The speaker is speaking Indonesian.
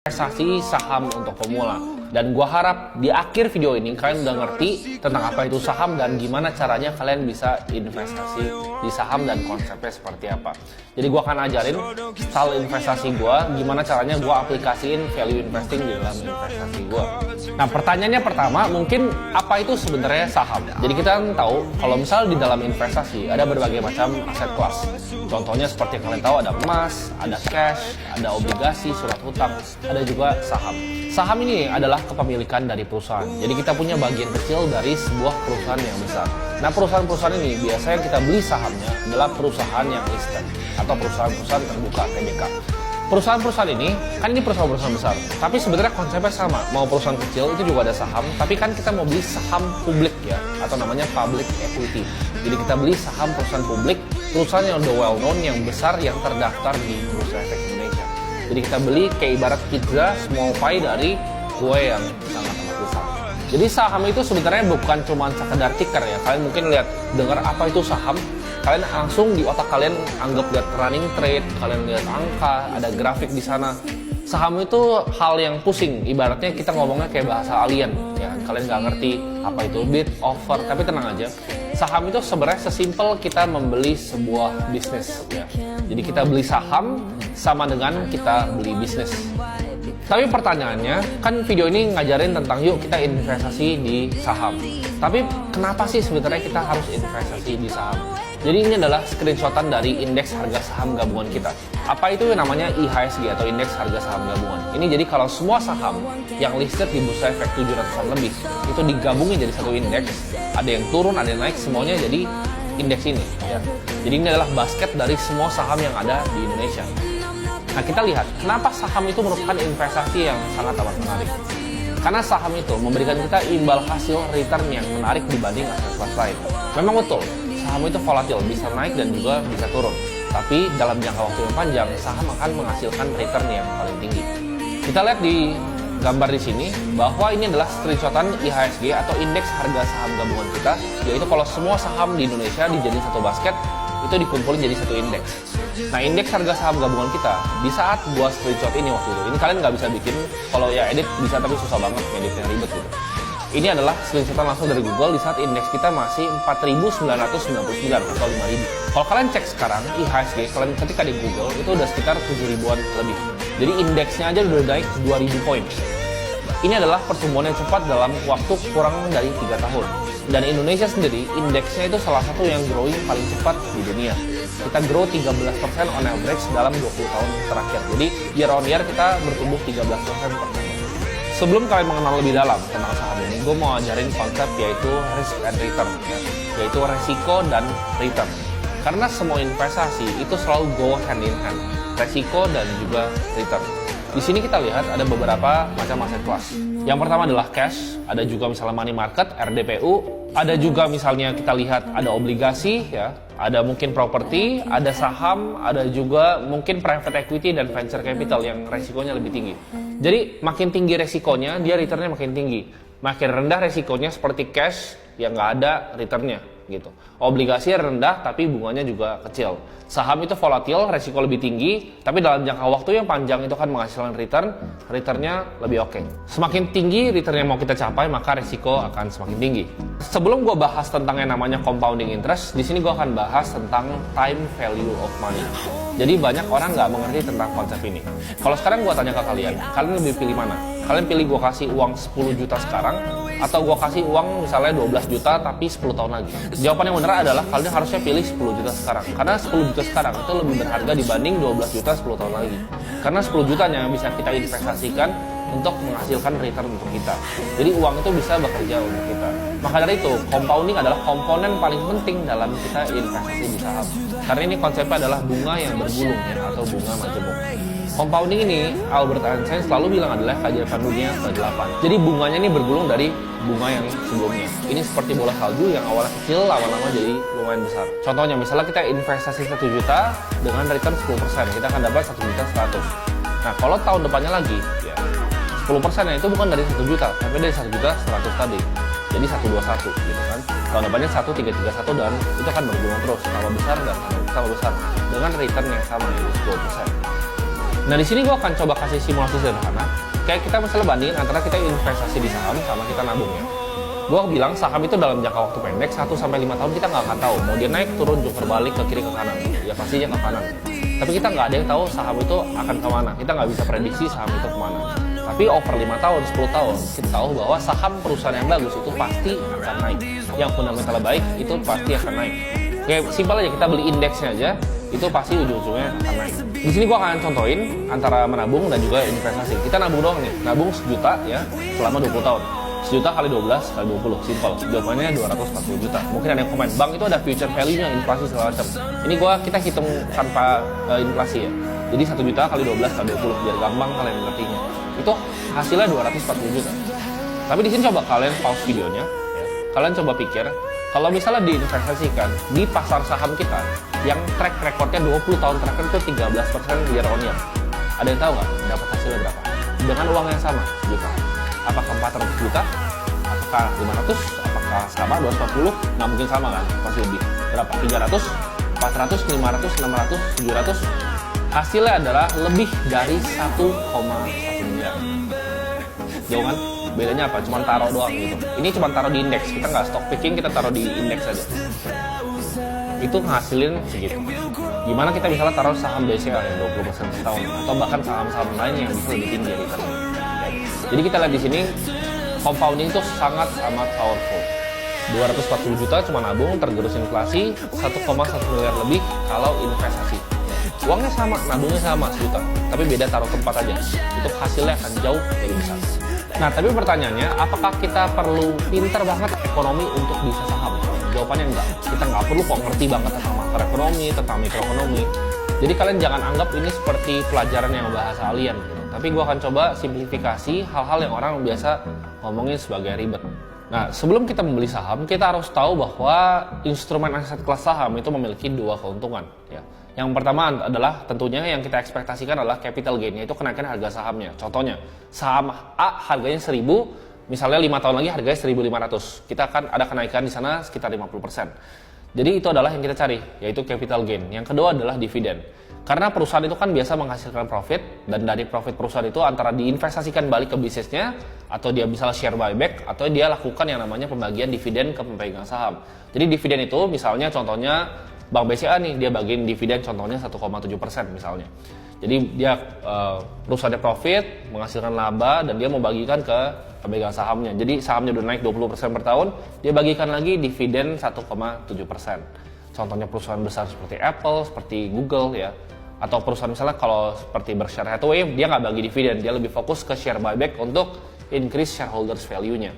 Investasi saham untuk pemula. Dan gua harap di akhir video ini kalian udah ngerti tentang apa itu saham dan gimana caranya kalian bisa investasi di saham dan konsepnya seperti apa. Jadi gua akan ajarin style investasi gua, gimana caranya gua aplikasiin value investing di dalam investasi gua. Nah, pertanyaannya pertama, mungkin apa itu sebenarnya saham? Jadi kita kan tahu kalau misal di dalam investasi ada berbagai macam aset kelas. Contohnya seperti yang kalian tahu ada emas, ada cash, ada obligasi, surat hutang, ada juga saham. Saham ini adalah kepemilikan dari perusahaan. Jadi kita punya bagian kecil dari sebuah perusahaan yang besar. Nah, perusahaan-perusahaan ini biasanya kita beli sahamnya adalah perusahaan yang listed atau perusahaan-perusahaan terbuka TBK. Perusahaan-perusahaan ini, kan ini perusahaan-perusahaan besar, tapi sebenarnya konsepnya sama. Mau perusahaan kecil itu juga ada saham, tapi kan kita mau beli saham publik ya, atau namanya public equity. Jadi kita beli saham perusahaan publik, perusahaan yang udah well known, yang besar, yang terdaftar di Bursa Efek Indonesia. Jadi kita beli kayak ibarat pizza small pie dari kue yang sangat besar. Jadi saham itu sebenarnya bukan cuma sekedar ticker ya. Kalian mungkin lihat, dengar apa itu saham, kalian langsung di otak kalian anggap lihat running trade, kalian lihat angka, ada grafik di sana. Saham itu hal yang pusing, ibaratnya kita ngomongnya kayak bahasa alien ya. Kalian nggak ngerti apa itu bid, offer, tapi tenang aja. Saham itu sebenarnya sesimpel kita membeli sebuah bisnis ya. Jadi kita beli saham sama dengan kita beli bisnis. Tapi pertanyaannya, kan video ini ngajarin tentang yuk kita investasi di saham. Tapi kenapa sih sebenarnya kita harus investasi di saham? Jadi ini adalah screenshotan dari indeks harga saham gabungan kita. Apa itu yang namanya IHSG atau indeks harga saham gabungan? Ini jadi kalau semua saham yang listed di Bursa Efek 700-an lebih itu digabungin jadi satu indeks, ada yang turun, ada yang naik, semuanya jadi indeks ini ya. Jadi ini adalah basket dari semua saham yang ada di Indonesia. Nah, kita lihat kenapa saham itu merupakan investasi yang sangat amat menarik. Karena saham itu memberikan kita imbal hasil return yang menarik dibanding aset kelas lain. Memang betul, saham itu volatil, bisa naik dan juga bisa turun. Tapi dalam jangka waktu yang panjang, saham akan menghasilkan return yang paling tinggi. Kita lihat di gambar di sini bahwa ini adalah screenshotan IHSG atau indeks harga saham gabungan kita, yaitu kalau semua saham di Indonesia dijadiin satu basket, itu dikumpulin jadi satu indeks. Nah, indeks harga saham gabungan kita di saat gua screenshot ini waktu itu, ini kalian nggak bisa bikin, kalau ya edit bisa tapi susah banget, editnya ribet gitu. Ini adalah screenshotan langsung dari Google di saat indeks kita masih 4.999 atau 5.000. Kalau kalian cek sekarang IHSG, kalian ketika di Google itu udah sekitar 7.000-an lebih. Jadi indeksnya aja udah naik 2.000 poin. Ini adalah pertumbuhan yang cepat dalam waktu kurang dari 3 tahun. Dan Indonesia sendiri, indeksnya itu salah satu yang growing paling cepat di dunia. Kita grow 13% on average dalam 20 tahun terakhir. Jadi year on year kita bertumbuh 13% per tahun. Sebelum kalian mengenal lebih dalam tentang saham ini, gue mau ajarin konsep yaitu risk and return, yaitu resiko dan return. Karena semua investasi itu selalu go hand in hand, resiko dan juga return. Di sini kita lihat ada beberapa macam aset kelas. Yang pertama adalah cash, ada juga misalnya money market, RDPU, ada juga misalnya kita lihat ada obligasi ya, ada mungkin properti, ada saham, ada juga mungkin private equity dan venture capital yang resikonya lebih tinggi. Jadi makin tinggi resikonya, dia returnnya makin tinggi. Makin rendah resikonya seperti cash yang nggak ada returnnya gitu. Obligasi rendah tapi bunganya juga kecil. Saham itu volatil, resiko lebih tinggi, tapi dalam jangka waktu yang panjang itu kan menghasilkan returnnya lebih oke. Semakin tinggi return yang mau kita capai, maka resiko akan semakin tinggi. Sebelum gue bahas tentang yang namanya compounding interest, di sini gue akan bahas tentang time value of money. Jadi banyak orang nggak mengerti tentang konsep ini. Kalau sekarang gue tanya ke kalian lebih pilih mana? Kalian pilih gue kasih uang 10 juta sekarang, atau gue kasih uang misalnya 12 juta tapi 10 tahun lagi? Jawaban yang benar adalah kalian harusnya pilih 10 juta sekarang. Karena 10 juta sekarang itu lebih berharga dibanding 12 juta 10 tahun lagi. Karena 10 jutanya bisa kita investasikan untuk menghasilkan return untuk kita. Jadi uang itu bisa bekerja untuk kita. Maka dari itu, compounding adalah komponen paling penting dalam kita investasi di saham. Karena ini konsepnya adalah bunga yang bergulung ya, atau bunga majemuk. Compounding ini, Albert Einstein selalu bilang adalah keajaiban dunia ke-8. Jadi bunganya ini bergulung dari bunga yang sebelumnya. Ini seperti bola salju yang awalnya kecil, lama-lama jadi lumayan besar. Contohnya, misalnya kita investasi 1 juta dengan return 10%, kita akan dapat 1 juta 100. Nah, kalau tahun depannya lagi, ya 10%-nya itu bukan dari 1 juta, tapi dari 1 juta 100 tadi. Jadi 121 gitu kan. Tahun depannya 1331 dan itu akan bergulung terus, tambah besar dan tambah besar dengan return yang sama yaitu 10%. Nah di sini gue akan coba kasih simulasi sederhana. Kayak kita misalnya bandingin antara kita investasi di saham sama kita nabungnya. Gue bilang saham itu dalam jangka waktu pendek 1-5 tahun kita nggak akan tahu mau dia naik, turun, jungkir balik ke kiri ke kanan. Ya pastinya ke kanan. Tapi kita nggak ada yang tahu saham itu akan kemana. Kita nggak bisa prediksi saham itu kemana. Tapi over 5 tahun, 10 tahun, kita tahu bahwa saham perusahaan yang bagus itu pasti akan naik. Yang fundamentalnya baik itu pasti akan naik. Oke, simpel aja, kita beli indeksnya aja, itu pasti ujung-ujungnya akan naik. Di sini gua akan contohin antara menabung dan juga investasi. Kita nabung doang nih, nabung 1 juta ya selama 20 tahun. 1 juta kali 12 kali 20, simpel. Jawabannya 240 juta. Mungkin ada yang komen, "Bang, itu ada future value-nya, inflasi segala macam." Ini kita hitung tanpa inflasi ya. Jadi 1 juta kali 12 kali 20 biar gampang kalian ngertinya. Itu hasilnya 240 juta. Tapi di sini coba kalian pause videonya ya. Kalian coba pikir, kalau misalnya diinvestasikan di pasar saham kita yang track recordnya 20 tahun terakhir itu 13% year on year. Ada yang tahu nggak dapat hasilnya berapa? Dengan uang yang sama, juta. Apakah 400 juta? Apakah 500? Apakah sama 240? Nggak mungkin sama kan? Pasti lebih. Berapa? 300? 400? 500? 600? 700? Hasilnya adalah lebih dari 1,1 miliar. Jauh kan? Bedanya apa? Cuma taruh doang gitu. Ini cuma taruh di indeks. Kita nggak stock picking, kita taruh di indeks aja. Itu ngasilin segitu. Gimana kita misalnya taruh saham BCA yang 20% setahun, atau bahkan saham-saham lain yang bisa lebih tinggi dari kita. Jadi kita lihat di sini compounding itu sangat amat powerful. 240 juta cuma nabung, tergerus inflasi, 1,1 miliar lebih kalau investasi. Uangnya sama, nabungnya sama 1 juta, tapi beda taruh tempat aja. Itu hasilnya akan jauh lebih besar. Nah, tapi pertanyaannya, apakah kita perlu pintar banget ekonomi untuk bisa saham? Jawabannya enggak. Kita nggak perlu kok ngerti banget tentang makroekonomi, tentang mikroekonomi. Jadi kalian jangan anggap ini seperti pelajaran yang bahasa alien gitu. Tapi gue akan coba simplifikasi hal-hal yang orang biasa ngomongin sebagai ribet. Nah, sebelum kita membeli saham, kita harus tahu bahwa instrumen aset kelas saham itu memiliki 2 keuntungan. Ya. Yang pertama adalah tentunya yang kita ekspektasikan adalah capital gain, yaitu kenaikan harga sahamnya. Contohnya, saham A harganya 1.000, misalnya 5 tahun lagi harganya 1.500. Kita akan ada kenaikan di sana sekitar 50%. Jadi itu adalah yang kita cari, yaitu capital gain. Yang kedua adalah dividen. Karena perusahaan itu kan biasa menghasilkan profit, dan dari profit perusahaan itu antara diinvestasikan balik ke bisnisnya, atau dia bisa share buyback, atau dia lakukan yang namanya pembagian dividen ke pemegang saham. Jadi dividen itu misalnya contohnya Bank BCA nih, dia bagiin dividen contohnya 1,7% misalnya. Jadi dia perusahaannya profit, menghasilkan laba, dan dia mau bagikan ke pemegang sahamnya. Jadi sahamnya udah naik 20% per tahun, dia bagikan lagi dividen 1,7%. Contohnya perusahaan besar seperti Apple, seperti Google ya. Atau perusahaan misalnya kalau seperti Berkshire Hathaway, dia nggak bagi dividen, dia lebih fokus ke share buyback untuk increase shareholders value-nya.